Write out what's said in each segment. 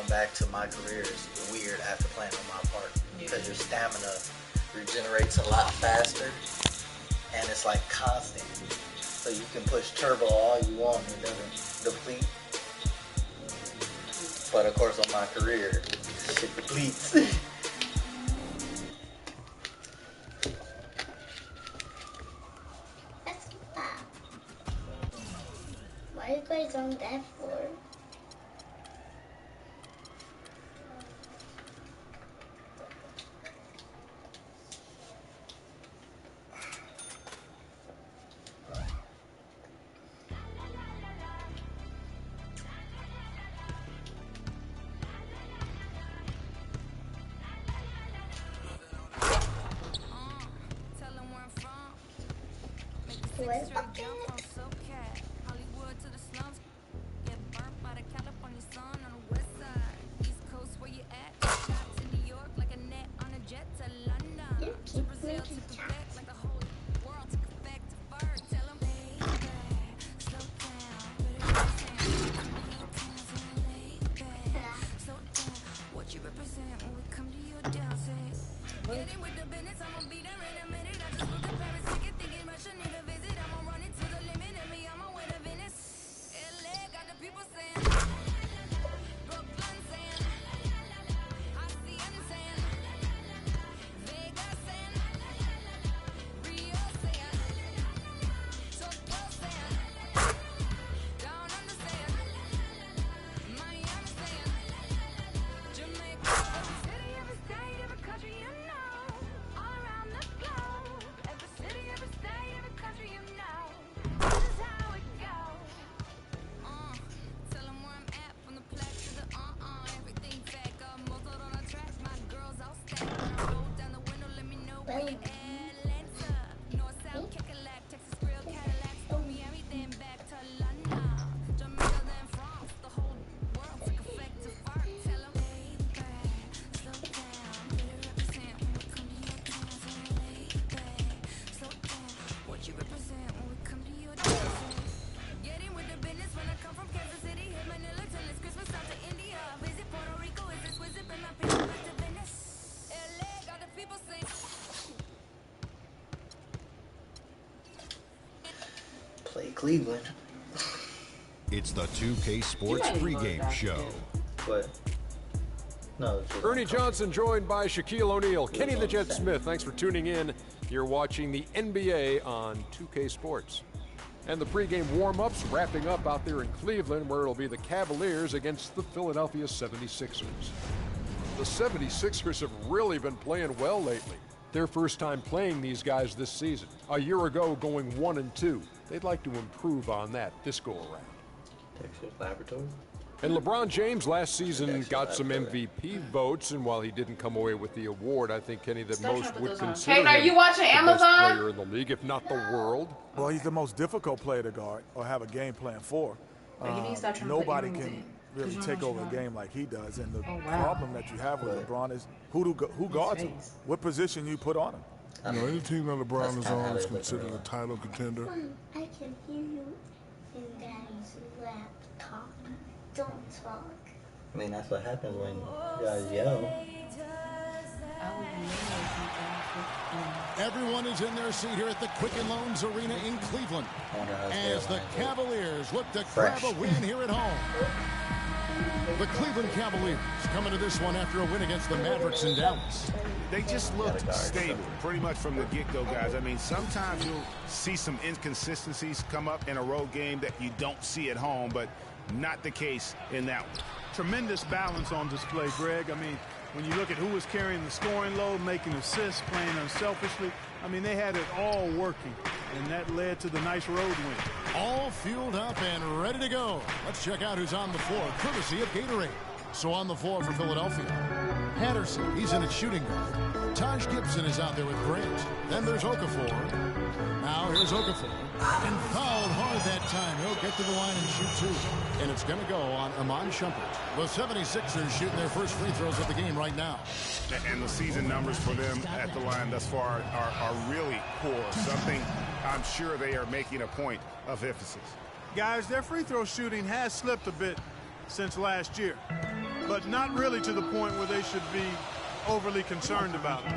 going back to my career is weird after playing on my part because your stamina regenerates a lot faster and it's like constant. So you can push turbo all you want and it doesn't deplete. But of course on my career, shit depletes. Why are you guys on that floor? What? Play Cleveland. It's the 2K Sports pregame show. But no, Ernie Johnson joined by Shaquille O'Neal. Kenny the Jet Smith, thanks for tuning in. You're watching the NBA on 2K Sports. And the pregame warm-ups wrapping up out there in Cleveland, where it'll be the Cavaliers against the Philadelphia 76ers. The 76ers have really been playing well lately. Their first time playing these guys this season. A year ago, going 1-2. They'd like to improve on that this go-around. Texas Laboratory. And LeBron James last season got some MVP votes, and while he didn't come away with the award, I think, Kenny, that most would consider him are you watching the Amazon? best player in the league, if not the world. Well, he's the most difficult player to guard or have a game plan for. Nobody can really take over a game like he does, and the problem that you have with LeBron is who guards him, what position you put on him. You know, any team that LeBron is on is considered a title contender. I can hear you in Daddy's laptop. Don't talk. I mean, that's what happens when you guys yell. Everyone is in their seat here at the Quicken Loans Arena in Cleveland as the Cavaliers look to grab a win here at home. The Cleveland Cavaliers coming to this one after a win against the Mavericks in Dallas. They just looked stable pretty much from the get-go, guys. I mean, sometimes you'll see some inconsistencies come up in a road game that you don't see at home, but not the case in that one. Tremendous balance on display, Greg. I mean, when you look at who was carrying the scoring load, making assists, playing unselfishly, I mean, they had it all working, and that led to the nice road win. All fueled up and ready to go. Let's check out who's on the floor, courtesy of Gatorade. So on the floor for Philadelphia, Patterson, he's in at shooting guard. Taj Gibson is out there with Grant. Then there's Okafor. Now here's Okafor. And fouled hard that time. He'll get to the line and shoot two. And it's going to go on Iman Shumpert. The 76ers shooting their first free throws of the game right now. And the season numbers for them at the line thus far are really poor. Something I'm sure they are making a point of emphasis. Guys, their free throw shooting has slipped a bit since last year. but not really to the point where they should be overly concerned about it.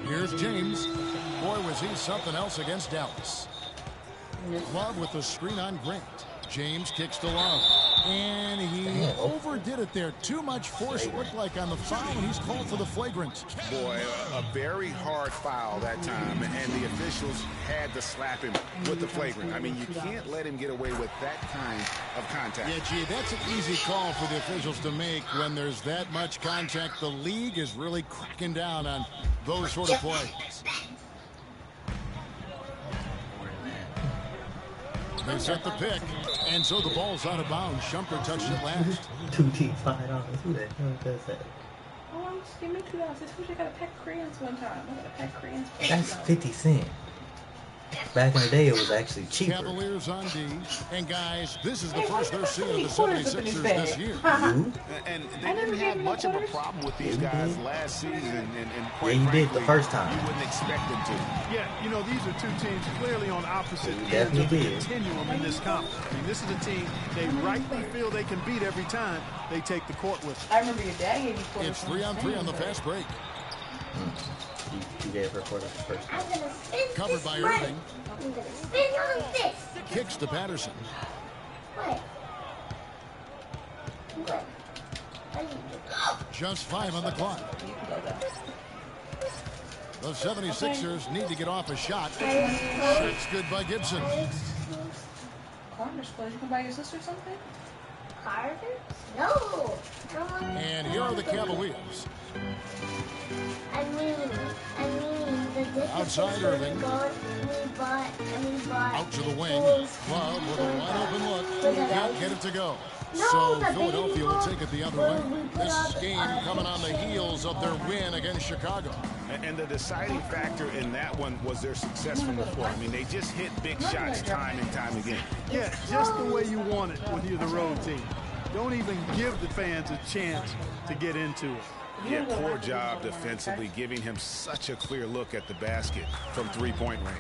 Here's James. Boy, was he something else against Dallas. Love with the screen on Grant. James kicks to Love. And he overdid it there. Too much force, it looked like, on the foul, and he's called for the flagrant. Boy, a very hard foul that time, and the officials had to slap him with the flagrant. I mean, you can't let him get away with that kind of contact. Yeah, gee, that's an easy call for the officials to make when there's that much contact. The league is really cracking down on those sort of plays. They set the pick, and so the ball's out of bounds. Shumpert touched it last. $2 teams, $5. Who the hell does that? Oh, just give me $2. This wish I got a pack of crayons one time. I got a pack of crayons. That's 50 cents. Back in the day, it was actually cheaper. Cavaliers on D. And guys, this is the first they're seeing of the 76ers this year. And they didn't have much of a problem with these guys last season. And quite you frankly, did the first time. You wouldn't expect them to. Yeah, you know, these are two teams clearly on opposite ends of the continuum in this conference. I mean, this is a team they rightly feel they can beat every time they take the court with them. I remember your dad gave you quarters. It's 3-on-3 on the fast break. You gave her quarter first. I'm gonna spin Covered this by right. Irving. I'm gonna spin on this. Kicks to Patterson. What? What? I need to go. Just 5 on the clock. The 76ers need to get off a shot. It's good by Gibson. Carter's clothes. You can buy your sister something? Carter? No. And here are the Cavaliers. I mean, the difference Outside Irving. Out to the wing. Love with a wide open look. Can't get it to go. So Philadelphia will take it the other way. This game coming on the heels of their win against Chicago. And the deciding factor in that one was their success from the floor. I mean, they just hit big shots time and time again. Yeah, just the way you want it when you're the road team. Don't even give the fans a chance to get into it. Yeah, poor job defensively, giving him such a clear look at the basket from three-point range.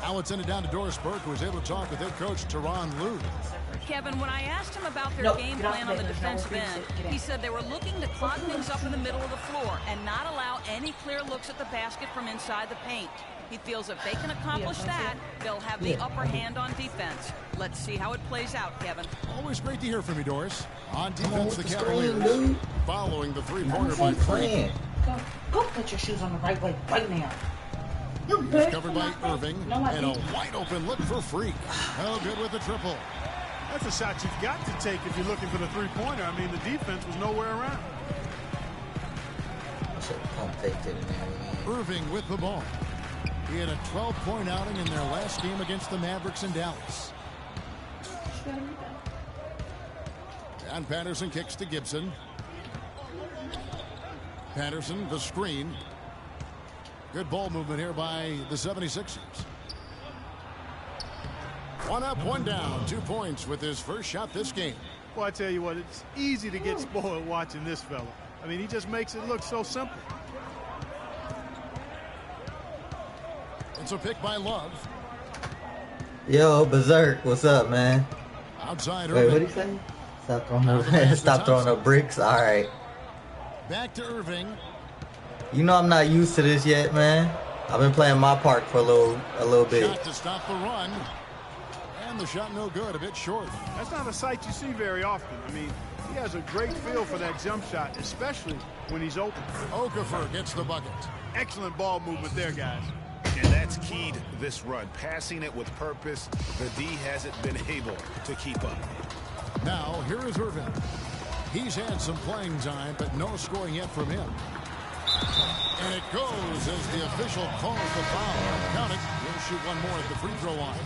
Now it's it down to Doris Burke, who was able to talk with their coach, Tyronn Lue. Kevin, when I asked him about their game plan on the defensive end, he said they were looking to clog things up in the middle of the floor and not allow any clear looks at the basket from inside the paint. He feels if they can accomplish that, they'll have the upper hand on defense. Let's see how it plays out, Kevin. Always great to hear from you, Doris. On defense, the Cavaliers following the three-pointer by Freak. Go put your shoes on the right way right now. It's covered by Irving, and a wide-open look for Freak. Oh, good with the triple. That's a shot you've got to take if you're looking for the three-pointer. I mean, the defense was nowhere around. Irving with the ball. He had a 12-point outing in their last game against the Mavericks in Dallas. And Patterson kicks to Gibson. Patterson, the screen. Good ball movement here by the 76ers. One up, one down. 2 points with his first shot this game. Well, I tell you what, it's easy to get spoiled watching this fella. I mean, he just makes it look so simple. It's a pick by Love. Yo, Berserk, what's up, man? Outside Wait, Irving. what'd he say? Stop throwing up bricks. All right. Back to Irving. You know I'm not used to this yet, man. I've been playing my part for a little bit. Shot to stop the run. And the shot no good, a bit short. That's not a sight you see very often. I mean, he has a great feel for that jump shot, especially when he's open. Okafor gets the bucket. Excellent ball movement there, guys. And that's keyed this run. Passing it with purpose. The D hasn't been able to keep up. Now, here is Irving. He's had some playing time, but no scoring yet from him. And it goes as the official calls the foul. Count it. He'll shoot one more at the free throw line.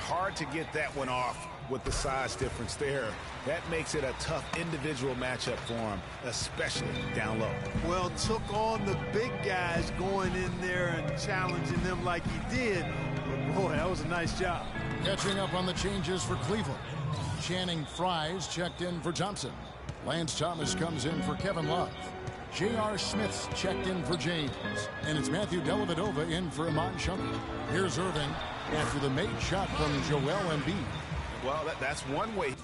Hard to get that one off with the size difference there. That makes it a tough individual matchup for him, especially down low. Well, took on the big guys going in there and challenging them like he did. But boy, that was a nice job. Catching up on the changes for Cleveland. Channing Frye's checked in for Thompson. Lance Thomas comes in for Kevin Love. J.R. Smith's checked in for James. And it's Matthew Dellavedova in for Iman Shumpert. Here's Irving after the made shot from Joel Embiid. Well, that's one way.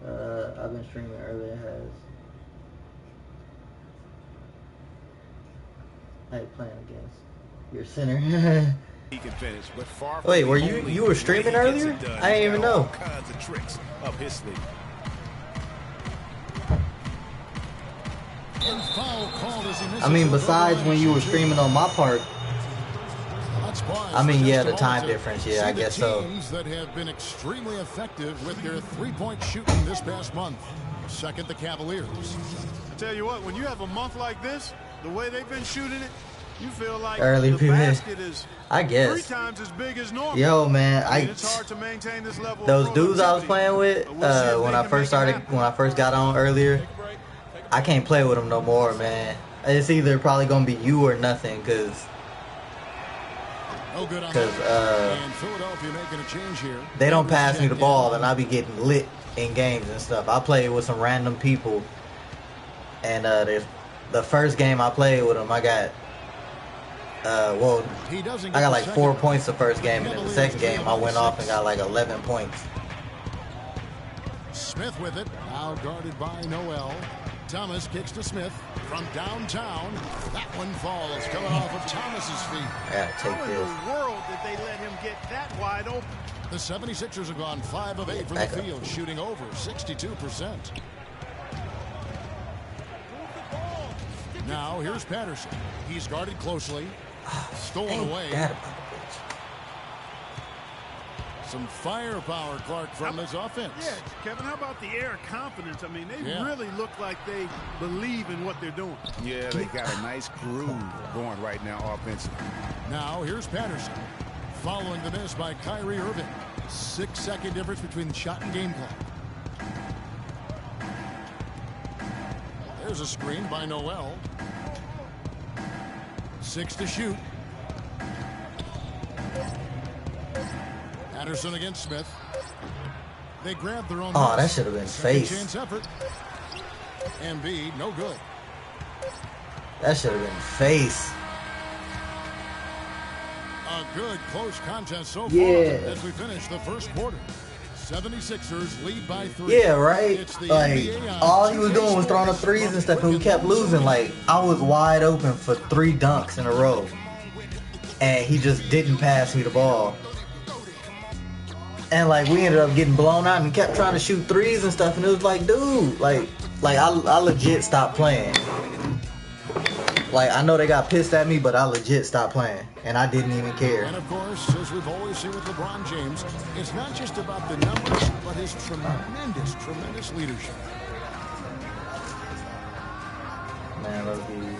I've been streaming earlier. I ain't playing against your center. He can finish, but far Wait, were you were streaming earlier? I didn't even know. All kinds of tricks up his sleeve. I mean, besides when you were streaming on my part. I mean, yeah, the time difference. Yeah, I guess so. Teams that have been extremely effective with their three-point shooting this past month. Second, the Cavaliers. I tell you what, when you have a month like this, the way they've been shooting it, you feel like early the basket is I guess 3 times as big as normal. Yo, man, it's hard to maintain this level. Those dudes I was playing with when I first got on earlier, I can't play with them no more, man. It's either probably gonna be you or nothing, cause Philadelphia making a change here. They don't pass me the ball, and I be getting lit in games and stuff. I played with some random people, and the first game I played with them, I got I got like 4 points the first game, and in the second game I went off and got like 11 points. Smith with it, now guarded by Noel. Thomas kicks to Smith from downtown. That one falls, coming off of Thomas's feet. I gotta take How in the world did they let him get that wide open? The 76ers have gone 5 of 8 from the field, shooting over 62%. Now here's Patterson. He's guarded closely. Stolen away. Some firepower, Clark, from his offense. Yeah, Kevin, how about the air of confidence? I mean, they really look like they believe in what they're doing. Yeah, they got a nice groove going right now offensively. Now here's Patterson. Following the miss by Kyrie Irving. 6-second difference between the shot and game clock. There's a screen by Noel. 6 to shoot. Patterson against Smith. They grabbed their own. Oh, that should have been face. Chance effort. Embiid, no good. That should have been face. A good close contest so far as we finish the first quarter. 76ers lead by 3. Yeah, right? Like, all he was doing was throwing up threes and stuff, and we kept losing. Like, I was wide open for 3 dunks in a row. And he just didn't pass me the ball. And, like, we ended up getting blown out, and he kept trying to shoot threes and stuff, and it was like, dude, like I legit stopped playing. Like, I know they got pissed at me, but I legit stopped playing, and I didn't even care. And, of course, as we've always seen with LeBron James, it's not just about the numbers, but his tremendous leadership. Man,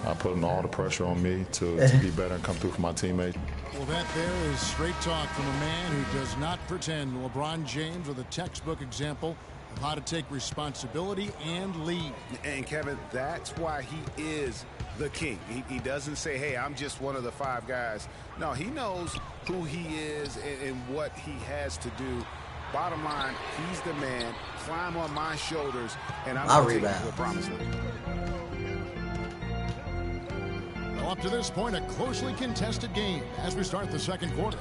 I put all the pressure on me to be better and come through for my teammates. Well, that there is straight talk from a man who does not pretend. LeBron James with a textbook example of how to take responsibility and lead. And, Kevin, that's why he is the king. He doesn't say, hey, I'm just one of the 5 guys. No, he knows who he is and what he has to do. Bottom line, he's the man. Climb on my shoulders, and I'm going to take you to the promised land. Well, up to this point, a closely contested game as we start the second quarter.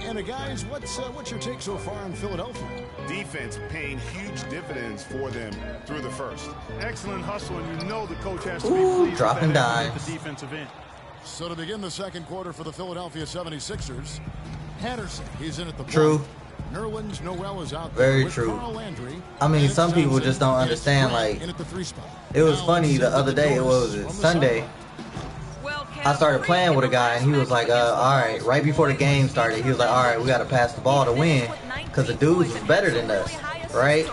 And guys, what's your take so far on Philadelphia? Defense paying huge dividends for them through the first. Excellent hustle, and you know the coach has to be pleased dropping dimes. with the defensive end. So to begin the second quarter for the Philadelphia 76ers, Patterson, he's in at the True. point. Nerlens Noel is out Very there true. with Carl Landry. I mean, some people just don't understand. Like, it was funny the other day. What was it? Sunday. I started playing with a guy, and he was like, all right, right before the game started, he was like, all right, we got to pass the ball to win, because the dudes was better than us, right?